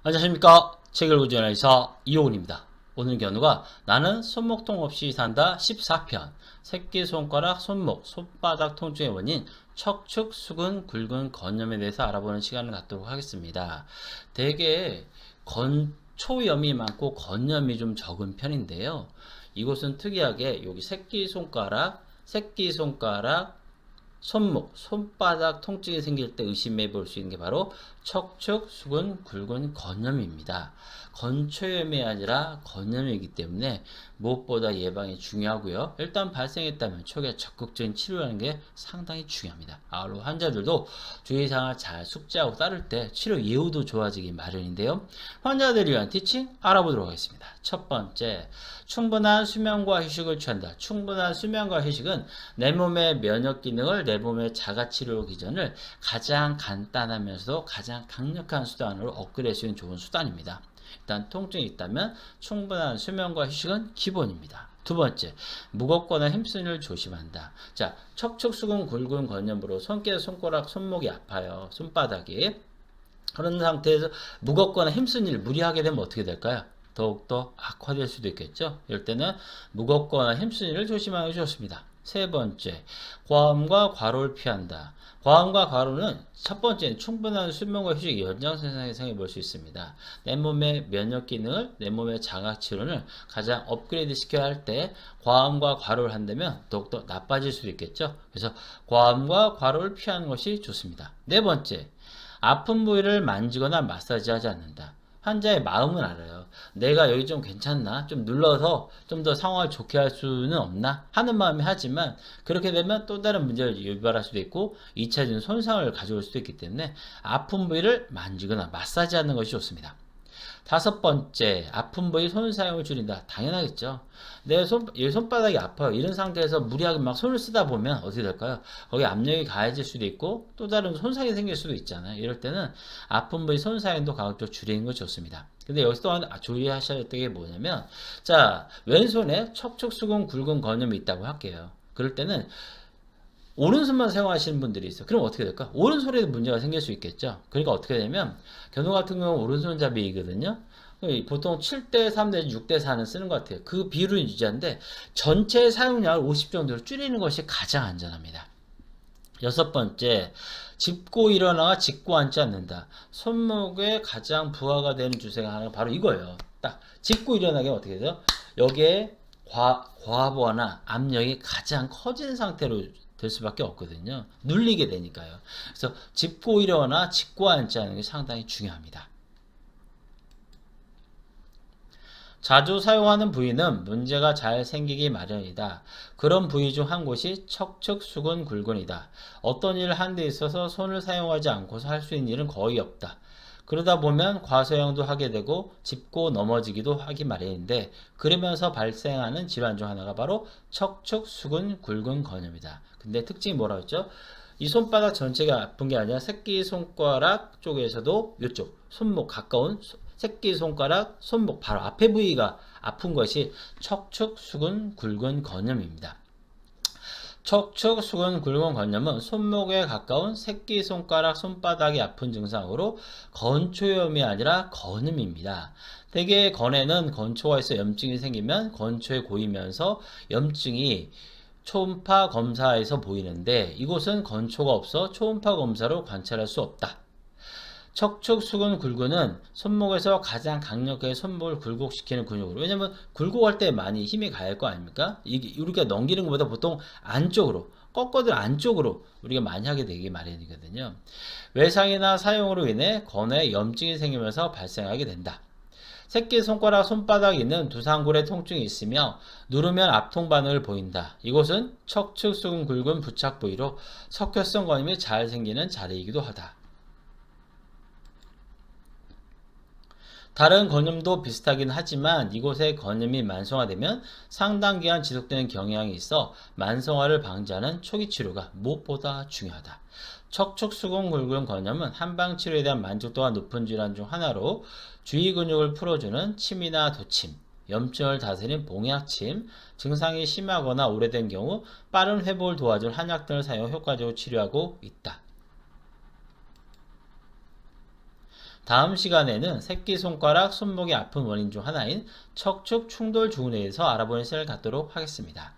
안녕하십니까. 책 읽고 저널리스트 이호훈입니다. 오늘 견우가 나는 손목통 없이 산다 14편 새끼손가락, 손목, 손바닥 통증의 원인 척축, 수근, 굵은 건염에 대해서 알아보는 시간을 갖도록 하겠습니다. 대개 건초염이 많고 건염이 좀 적은 편인데요. 이곳은 특이하게 여기 새끼손가락, 손목, 손바닥 통증이 생길 때 의심해 볼 수 있는 게 바로 척축, 수근, 굵은 건염입니다. 건초염이 아니라 건염이기 때문에 무엇보다 예방이 중요하고요. 일단 발생했다면 초기에 적극적인 치료하는 게 상당히 중요합니다. 아울러 환자들도 주의사항을 잘 숙지하고 따를 때 치료 예후도 좋아지기 마련인데요. 환자들을 위한 티칭 알아보도록 하겠습니다. 첫 번째, 충분한 수면과 휴식을 취한다. 충분한 수면과 휴식은 내 몸의 면역 기능을 내 몸의 자가치료 기전을 가장 간단하면서도 가장 강력한 수단으로 업그레이드 할 수 있는 좋은 수단입니다. 일단 통증이 있다면 충분한 수면과 휴식은 기본입니다. 두 번째, 무겁거나 힘쓰는 일을 조심한다. 자, 척축, 수근, 굵은 건염으로 손끝, 손가락, 손목이 아파요. 손바닥이. 그런 상태에서 무겁거나 힘쓰는 일을 무리하게 되면 어떻게 될까요? 더욱더 악화될 수도 있겠죠. 이럴 때는 무겁거나 힘쓰는 일을 조심하는 것이 좋습니다. 세 번째, 과음과 과로를 피한다. 과음과 과로는 첫 번째는 충분한 수면과 휴식 연장선상에 생각해 볼 수 있습니다. 내 몸의 면역 기능을, 내 몸의 자가 치료를 가장 업그레이드 시켜야 할 때 과음과 과로를 한다면 더욱더 나빠질 수도 있겠죠. 그래서 과음과 과로를 피하는 것이 좋습니다. 네 번째, 아픈 부위를 만지거나 마사지하지 않는다. 환자의 마음은 알아요. 내가 여기 좀 괜찮나? 좀 눌러서 좀 더 상황을 좋게 할 수는 없나? 하는 마음이 하지만 그렇게 되면 또 다른 문제를 유발할 수도 있고 2차적인 손상을 가져올 수도 있기 때문에 아픈 부위를 만지거나 마사지하는 것이 좋습니다. 다섯 번째, 아픈 부위 손 사용을 줄인다. 당연하겠죠. 내 손바닥이 아파요. 이런 상태에서 무리하게 막 손을 쓰다 보면 어떻게 될까요? 거기 압력이 가해질 수도 있고 또 다른 손상이 생길 수도 있잖아요. 이럴 때는 아픈 부위 손 사용도 가급적 줄이는 것이 좋습니다. 근데 여기서 또 주의하셔야 될 게 뭐냐면, 자, 왼손에 척축, 수근, 굵은 건염이 있다고 할게요. 그럴 때는 오른손만 사용하시는 분들이 있어요. 그럼 어떻게 될까? 오른손에도 문제가 생길 수 있겠죠. 그러니까 어떻게 되면 견우 같은 경우는 오른손잡이거든요. 보통 7대3 내지 6대4는 쓰는 것 같아요. 그 비율을 유지하는데 전체 사용량을 50 정도로 줄이는 것이 가장 안전합니다. 여섯 번째, 짚고 일어나와 짚고 앉지 않는다. 손목에 가장 부하가 되는 주사가 하나가 바로 이거예요. 딱 짚고 일어나게 어떻게 돼요? 여기에 과부하나 압력이 가장 커진 상태로 될 수밖에 없거든요. 눌리게 되니까요. 그래서 짚고 일어나 짚고 앉지 않는 게 상당히 중요합니다. 자주 사용하는 부위는 문제가 잘 생기기 마련이다. 그런 부위 중 한 곳이 척축, 수근, 굵은이다. 어떤 일을 하는 데 있어서 손을 사용하지 않고서 할 수 있는 일은 거의 없다. 그러다 보면 과사용도 하게 되고 짚고 넘어지기도 하기 마련인데 그러면서 발생하는 질환 중 하나가 바로 척축, 수근, 굵은 건염이다. 근데 특징이 뭐라고 했죠? 이 손바닥 전체가 아픈 게 아니라 새끼손가락 쪽에서도 이쪽 손목 가까운 새끼손가락, 손목 바로 앞에 부위가 아픈 것이 척축, 수근, 굵은 건염입니다. 척축, 수근, 굵은 건염은 손목에 가까운 새끼손가락, 손바닥이 아픈 증상으로 건초염이 아니라 건염입니다. 대개 건에는 건초가 있어 염증이 생기면 건초에 고이면서 염증이 초음파 검사에서 보이는데 이곳은 건초가 없어 초음파 검사로 관찰할 수 없다. 척축, 수근, 굵은은 손목에서 가장 강력하게 손목을 굴곡시키는 근육으로, 왜냐면 굴곡할 때 많이 힘이 가할 거 아닙니까? 이게 우리가 넘기는 것보다 보통 안쪽으로 꺾어들 안쪽으로 우리가 많이 하게 되기 마련이거든요. 외상이나 사용으로 인해 건에 염증이 생기면서 발생하게 된다. 새끼손가락, 손바닥에 있는 두상골에 통증이 있으며 누르면 압통 반응을 보인다. 이곳은 척축, 수근, 굵은 부착 부위로 석회성 건염이 잘 생기는 자리이기도 하다. 다른 건염도 비슷하긴 하지만 이곳의 건염이 만성화되면 상당 기간 지속되는 경향이 있어 만성화를 방지하는 초기 치료가 무엇보다 중요하다. 척축, 수근, 굵은 건염은 한방치료에 대한 만족도가 높은 질환 중 하나로 주위 근육을 풀어주는 침이나 도침, 염증을 다스리는 봉약침, 증상이 심하거나 오래된 경우 빠른 회복을 도와줄 한약 등을 사용 효과적으로 치료하고 있다. 다음 시간에는 새끼손가락, 손목이 아픈 원인 중 하나인 척추 충돌 증후에 대해서 알아보는 시간을 갖도록 하겠습니다.